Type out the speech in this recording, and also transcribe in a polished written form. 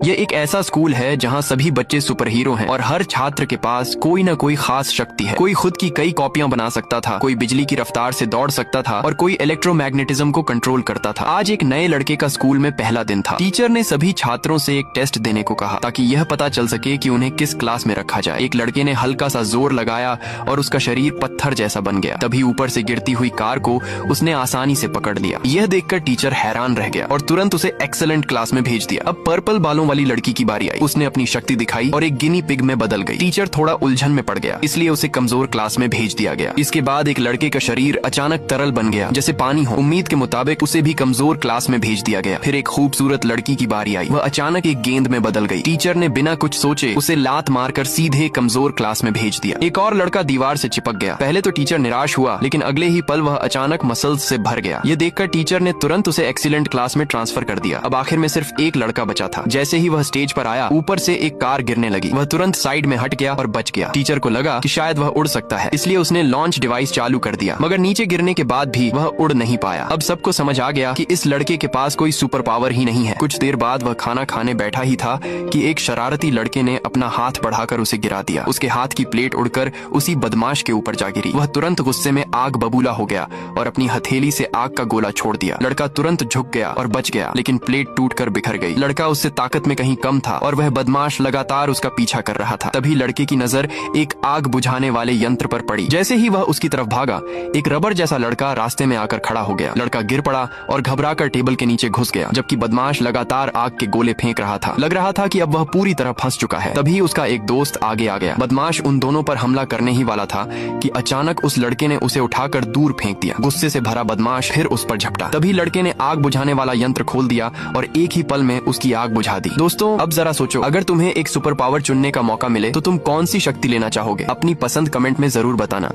ये एक ऐसा स्कूल है जहाँ सभी बच्चे सुपर हीरो हैं और हर छात्र के पास कोई ना कोई खास शक्ति है। कोई खुद की कई कॉपियां बना सकता था, कोई बिजली की रफ्तार से दौड़ सकता था और कोई इलेक्ट्रोमैग्नेटिज्म को कंट्रोल करता था। आज एक नए लड़के का स्कूल में पहला दिन था। टीचर ने सभी छात्रों से एक टेस्ट देने को कहा ताकि यह पता चल सके कि उन्हें किस क्लास में रखा जाए। एक लड़के ने हल्का सा जोर लगाया और उसका शरीर पत्थर जैसा बन गया। तभी ऊपर से गिरती हुई कार को उसने आसानी से पकड़ लिया। यह देखकर टीचर हैरान रह गया और तुरंत उसे एक्सीलेंट क्लास में भेज दिया। अब पर्पल बालों वाली लड़की की बारी आई। उसने अपनी शक्ति दिखाई और एक गिनी पिग में बदल गई। टीचर थोड़ा उलझन में पड़ गया, इसलिए उसे कमजोर क्लास में भेज दिया गया। इसके बाद एक लड़के का शरीर अचानक तरल बन गया, जैसे पानी हो। उम्मीद के मुताबिक उसे भी कमजोर क्लास में भेज दिया गया। फिर एक खूबसूरत लड़की की बारी आई। वह अचानक एक गेंद में बदल गई। टीचर ने बिना कुछ सोचे उसे लात मारकर सीधे कमजोर क्लास में भेज दिया। एक और लड़का दीवार से चिपक गया। पहले तो टीचर निराश हुआ, लेकिन अगले ही पल वह अचानक मसल्स से भर गया। ये देखकर टीचर ने तुरंत उसे एक्सीलेंट क्लास में ट्रांसफर कर दिया। अब आखिर में सिर्फ एक लड़का बचा था। जैसे ही वह स्टेज पर आया, ऊपर से एक कार गिरने लगी। वह तुरंत साइड में हट गया और बच गया। टीचर को लगा कि शायद वह उड़ सकता है, इसलिए उसने लॉन्च डिवाइस चालू कर दिया। मगर नीचे गिरने के बाद भी वह उड़ नहीं पाया। अब सबको समझ आ गया कि इस लड़के के पास कोई सुपर पावर ही नहीं है। कुछ देर बाद वह खाना खाने बैठा ही था कि एक शरारती लड़के ने अपना हाथ बढ़ाकर उसे गिरा दिया। उसके हाथ की प्लेट उड़कर उसी बदमाश के ऊपर जा गिरी। वह तुरंत गुस्से में आग बबूला हो गया और अपनी हथेली से आग का गोला छोड़ दिया। लड़का तुरंत झुक गया और बच गया, लेकिन प्लेट टूटकर बिखर गई। लड़का उससे ताकत में कहीं कम था और वह बदमाश लगातार उसका पीछा कर रहा था। तभी लड़के की नजर एक आग बुझाने वाले यंत्र पर पड़ी। जैसे ही वह उसकी तरफ भागा, एक रबर जैसा लड़का रास्ते में आकर खड़ा हो गया। लड़का गिर पड़ा और घबराकर टेबल के नीचे घुस गया, जबकि बदमाश लगातार आग के गोले फेंक रहा था। लग रहा था कि अब वह पूरी तरह फंस चुका है। तभी उसका एक दोस्त आगे आ गया। बदमाश उन दोनों पर हमला करने ही वाला था कि अचानक उस लड़के ने उसे उठाकर दूर फेंक दिया। गुस्से से भरा बदमाश फिर उस पर झपटा। तभी लड़के ने आग बुझाने वाला यंत्र खोल दिया और एक ही पल में उसकी आग बुझा दी। दोस्तों, अब जरा सोचो, अगर तुम्हें एक सुपर पावर चुनने का मौका मिले तो तुम कौन सी शक्ति लेना चाहोगे? अपनी पसंद कमेंट में जरूर बताना।